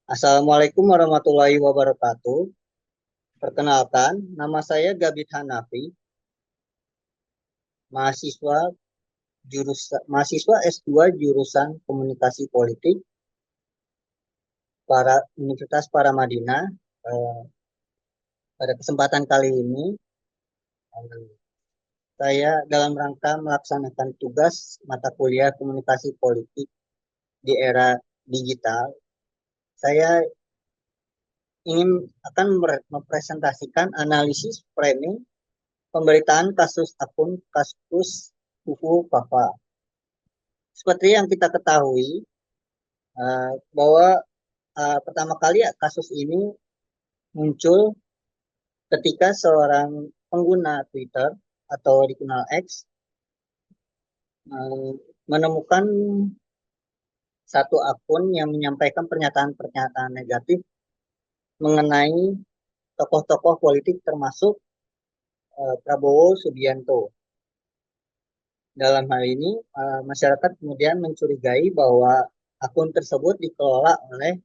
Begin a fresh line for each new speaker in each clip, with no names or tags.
Assalamualaikum warahmatullahi wabarakatuh. Perkenalkan, nama saya Gabit Hanafi, mahasiswa mahasiswa S2 jurusan Komunikasi Politik para Universitas Paramadina. Eh, Pada kesempatan kali ini, eh, saya dalam rangka melaksanakan tugas mata kuliah Komunikasi Politik di era digital. Saya ingin akan mempresentasikan analisis framing pemberitaan kasus akun kasus Fufu Papa. Seperti yang kita ketahui bahwa pertama kali kasus ini muncul ketika seorang pengguna Twitter atau dikenal X eh, menemukan satu akun yang menyampaikan pernyataan-pernyataan negatif mengenai tokoh-tokoh politik termasuk Prabowo Subianto. Dalam hal ini, masyarakat kemudian mencurigai bahwa akun tersebut dikelola oleh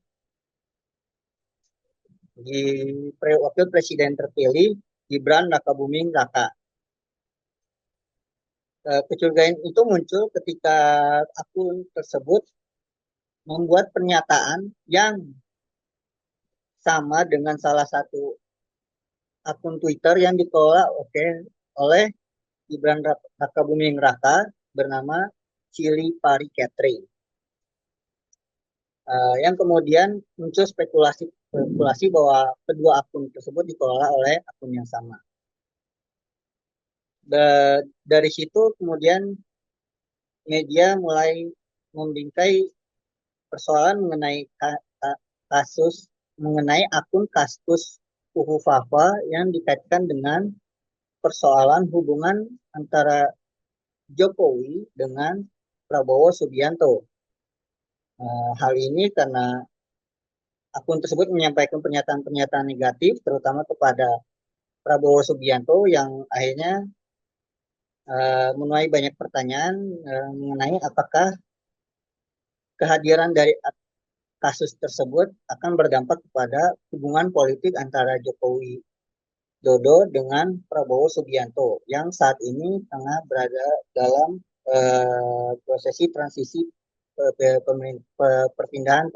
di wakil presiden terpilih Gibran Rakabuming Raka. Kecurigaan itu muncul ketika akun tersebut membuat pernyataan yang sama dengan salah satu akun Twitter yang dikelola oleh Gibran Rakabuming Raka bernama Cili Pari Catering. Yang kemudian muncul spekulasi bahwa kedua akun tersebut dikelola oleh akun yang sama. Dari situ kemudian media mulai membingkai persoalan mengenai kasus mengenai akun kasus Uhu Fafa yang dikaitkan dengan persoalan hubungan antara Jokowi dengan Prabowo Subianto. Hal ini karena akun tersebut menyampaikan pernyataan-pernyataan negatif terutama kepada Prabowo Subianto yang akhirnya menuai banyak pertanyaan mengenai apakah kehadiran dari kasus tersebut akan berdampak kepada hubungan politik antara Jokowi Dodo dengan Prabowo Subianto yang saat ini tengah berada dalam prosesi transisi perpindahan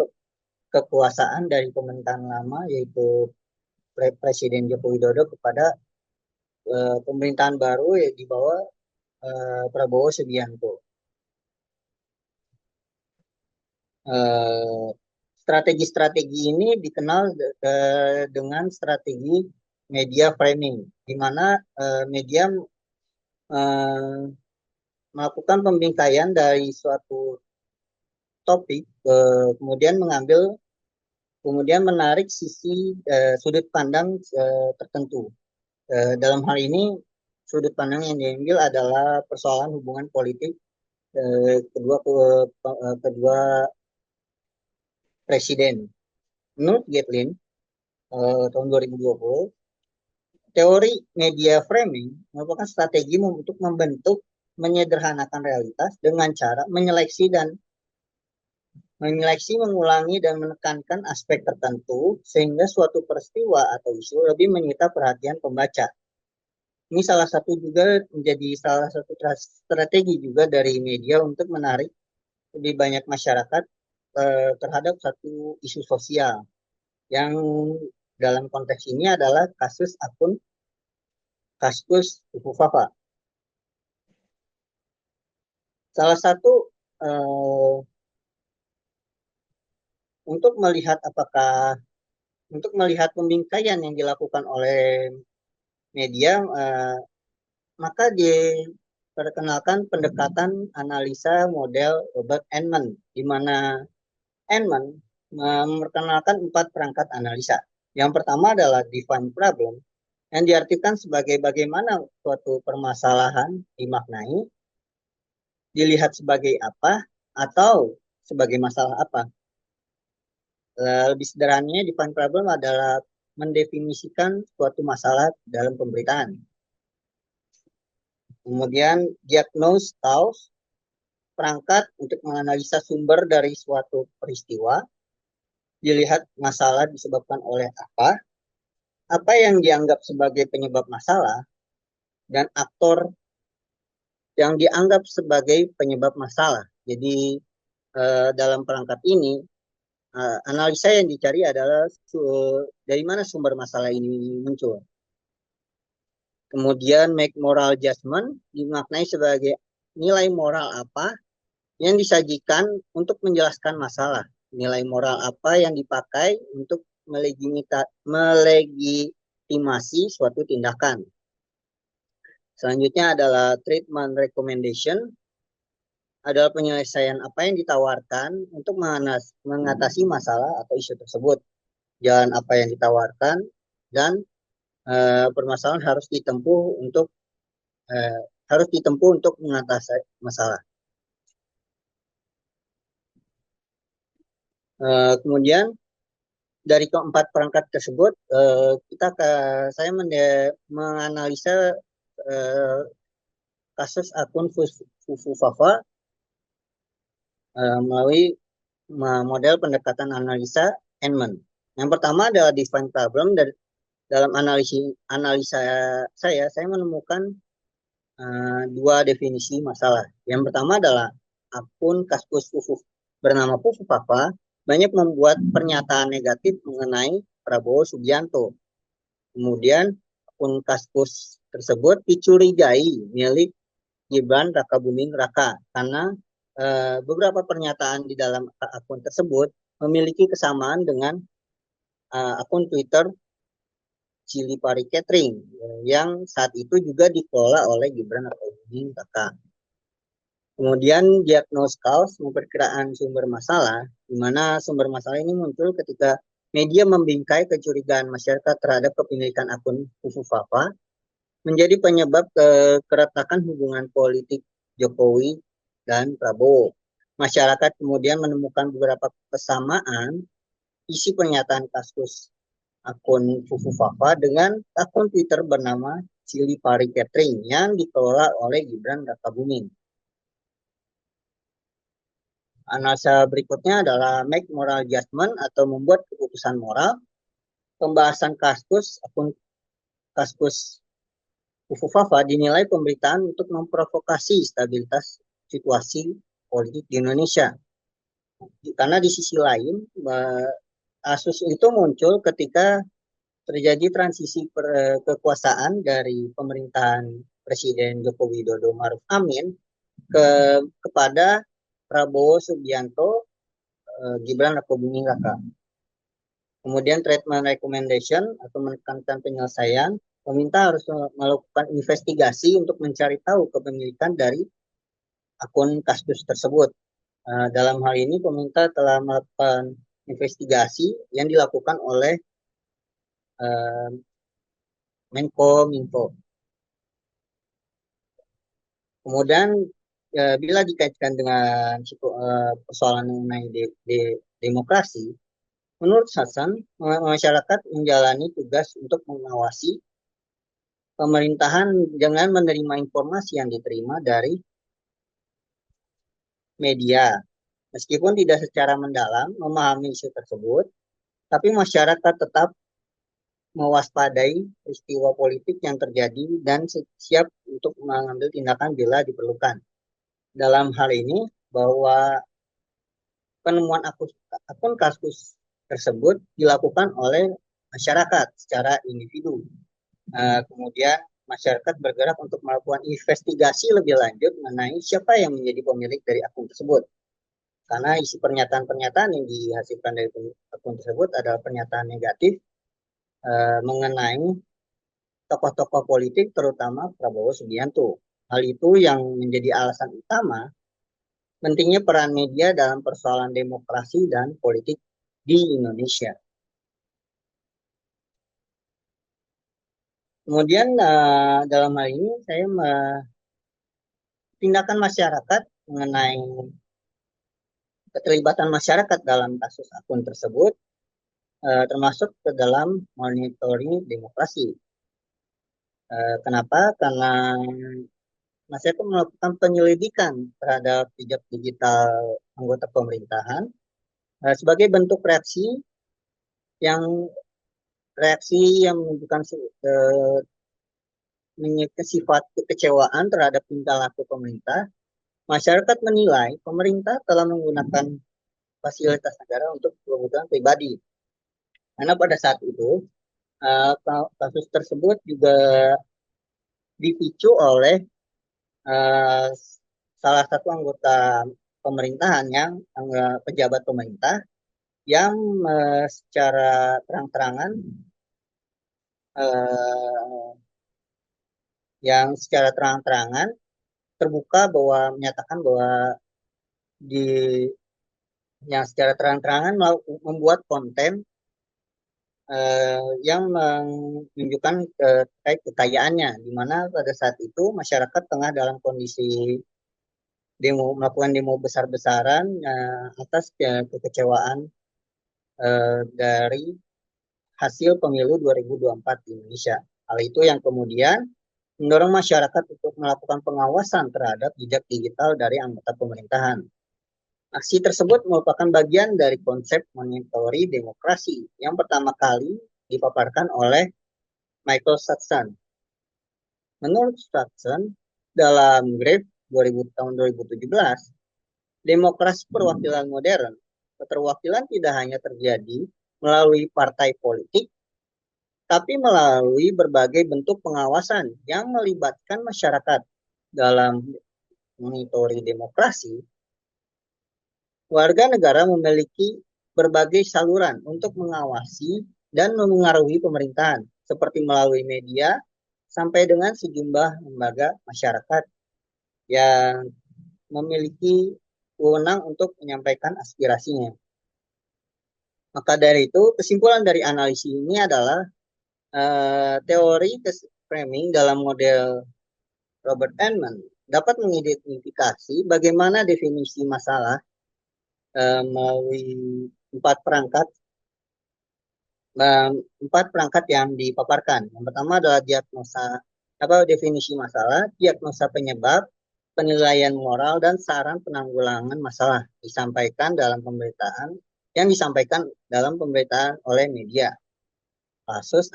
kekuasaan dari pemerintahan lama yaitu Presiden Joko Widodo kepada pemerintahan baru yang di bawah Prabowo Subianto. Eh, Strategi-strategi ini dikenal dengan strategi media framing, di mana media eh, melakukan pembingkaian dari suatu topik, kemudian menarik sisi sudut pandang tertentu. Dalam hal ini, sudut pandang yang diambil adalah persoalan hubungan politik kedua presiden. Menurut Gatlin, tahun 2020, teori media framing merupakan strategi untuk membentuk, menyederhanakan realitas dengan cara mengulangi dan menekankan aspek tertentu sehingga suatu peristiwa atau isu lebih menyita perhatian pembaca. Ini menjadi salah satu strategi juga dari media untuk menarik lebih banyak masyarakat terhadap satu isu sosial yang dalam konteks ini adalah kasus Ufu Fafa. Salah satu eh, untuk melihat pembingkaian yang dilakukan oleh media, maka diperkenalkan pendekatan analisa model Robert Enman, di mana Enman memperkenalkan 4 perangkat analisa. Yang pertama adalah define problem, yang diartikan sebagai bagaimana suatu permasalahan dimaknai, dilihat sebagai apa, atau sebagai masalah apa. Lebih sederhananya, define problem adalah mendefinisikan suatu masalah dalam pemberitaan. Kemudian diagnose cause, perangkat untuk menganalisa sumber dari suatu peristiwa. dilihat masalah disebabkan oleh apa yang dianggap sebagai penyebab masalah, dan aktor yang dianggap sebagai penyebab masalah. Jadi dalam perangkat ini, analisa yang dicari adalah dari mana sumber masalah ini muncul. Kemudian make moral judgment dimaknai sebagai nilai moral apa yang disajikan untuk menjelaskan masalah. Nilai moral apa yang dipakai untuk melegitimasi suatu tindakan. Selanjutnya adalah treatment recommendation, adalah penyelesaian apa yang ditawarkan untuk mengatasi masalah atau isu tersebut. Jalan apa yang ditawarkan dan permasalahan harus ditempuh untuk mengatasi masalah. Kemudian dari keempat perangkat tersebut, saya menganalisa kasus akun Fufufafa melalui model pendekatan analisa Henman. Yang pertama adalah define problem. Dan dalam analisa saya menemukan dua definisi masalah. Yang pertama adalah akun Kaskus bernama Fufufafa banyak membuat pernyataan negatif mengenai Prabowo Subianto. Kemudian akun Kaskus tersebut dicurigai milik Gibran Rakabuming Raka karena beberapa pernyataan di dalam akun tersebut memiliki kesamaan dengan akun Twitter Cili Pari Catering yang saat itu juga dikelola oleh Gibran Rakabuming Raka. Kemudian diagnos cause, memperkiraan sumber masalah, di mana sumber masalah ini muncul ketika media membingkai kecurigaan masyarakat terhadap kepemilikan akun Fufufafa menjadi penyebab keretakan hubungan politik Jokowi dan Prabowo. Masyarakat kemudian menemukan beberapa kesamaan isi pernyataan kasus akun Fufufafa dengan akun Twitter bernama Cili Pari Catering yang dikelola oleh Gibran Rakabuming. Analisa berikutnya adalah make moral judgment atau membuat keputusan moral. Pembahasan kasus Fufufafa dinilai pemberitaan untuk memprovokasi stabilitas situasi politik di Indonesia. Karena di sisi lain, kasus itu muncul ketika terjadi transisi kekuasaan dari pemerintahan Presiden Joko Widodo Maruf Amin kepada Prabowo Subianto Gibran Rakabuming Raka. Kemudian treatment recommendation atau menekankan penyelesaian, pemerintah harus melakukan investigasi untuk mencari tahu kepemilikan dari akun kasus tersebut. Dalam hal ini pemerintah telah melakukan investigasi yang dilakukan oleh Menkominfo. Kemudian bila dikaitkan dengan persoalan mengenai demokrasi, menurut Hasan, masyarakat menjalani tugas untuk mengawasi pemerintahan dengan menerima informasi yang diterima dari media. Meskipun tidak secara mendalam memahami isu tersebut, tapi masyarakat tetap mewaspadai peristiwa politik yang terjadi dan siap untuk mengambil tindakan bila diperlukan. Dalam hal ini, bahwa penemuan akun kasus tersebut dilakukan oleh masyarakat secara individu. Kemudian masyarakat bergerak untuk melakukan investigasi lebih lanjut mengenai siapa yang menjadi pemilik dari akun tersebut. Karena isi pernyataan-pernyataan yang dihasilkan dari akun tersebut adalah pernyataan negatif mengenai tokoh-tokoh politik, terutama Prabowo Subianto. Hal itu yang menjadi alasan utama pentingnya peran media dalam persoalan demokrasi dan politik di Indonesia. Kemudian dalam hal ini saya tindakan masyarakat mengenai keterlibatan masyarakat dalam kasus akun tersebut termasuk ke dalam monitoring demokrasi. Kenapa? Karena masyarakat melakukan penyelidikan terhadap jejak digital anggota pemerintahan Sebagai bentuk yang reaksi yang menunjukkan sifat kekecewaan terhadap tingkah laku pemerintah, masyarakat menilai pemerintah telah menggunakan fasilitas negara untuk kebutuhan pribadi. Karena pada saat itu kasus tersebut juga dipicu oleh uh, salah satu anggota pemerintahan pejabat pemerintah yang secara terang-terangan uh, terbuka bahwa menyatakan bahwa di yang secara terang-terangan membuat konten yang menunjukkan terkait kekayaannya, di mana pada saat itu masyarakat tengah dalam kondisi melakukan demo besar-besaran atas kekecewaan dari hasil pemilu 2024 di Indonesia. Hal itu yang kemudian mendorong masyarakat untuk melakukan pengawasan terhadap jejak digital dari anggota pemerintahan. Aksi tersebut merupakan bagian dari konsep monitoring demokrasi yang pertama kali dipaparkan oleh Michael Sutton. Menurut Sutton, dalam Grave tahun 2017, demokrasi perwakilan modern, keterwakilan tidak hanya terjadi melalui partai politik, tapi melalui berbagai bentuk pengawasan yang melibatkan masyarakat. Dalam monitoring demokrasi, warga negara memiliki berbagai saluran untuk mengawasi dan memengaruhi pemerintahan, seperti melalui media sampai dengan sejumlah lembaga masyarakat yang memiliki wewenang untuk menyampaikan aspirasinya. Maka dari itu, kesimpulan dari analisis ini adalah teori framing dalam model Robert Enman dapat mengidentifikasi bagaimana definisi masalah melalui empat perangkat yang dipaparkan. Yang pertama adalah definisi masalah, diagnosa penyebab, penilaian moral, dan saran penanggulangan masalah yang disampaikan dalam pemberitaan oleh media. Kasus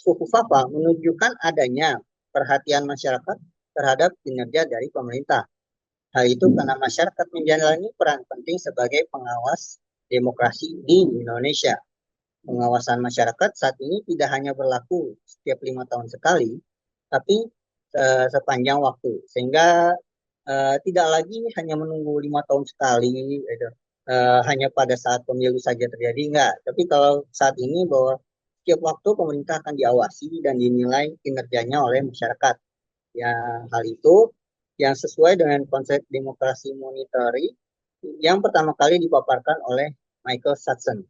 Fukufafa menunjukkan adanya perhatian masyarakat terhadap kinerja dari pemerintah. Hal itu karena masyarakat menjalani peran penting sebagai pengawas demokrasi di Indonesia. Pengawasan masyarakat saat ini tidak hanya berlaku setiap 5 tahun sekali, tapi sepanjang waktu. Sehingga tidak lagi hanya menunggu 5 tahun sekali, hanya pada saat pemilu saja terjadi, enggak. Tapi kalau saat ini bahwa setiap waktu pemerintah akan diawasi dan dinilai kinerjanya oleh masyarakat. Ya, hal itu yang sesuai dengan konsep demokrasi monitoring yang pertama kali dipaparkan oleh Michael Sutton.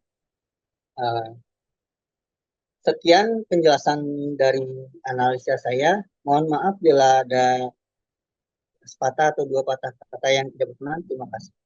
Sekian penjelasan dari analisa saya. Mohon maaf bila ada sepatah atau dua patah kata yang tidak berkenan. Terima kasih.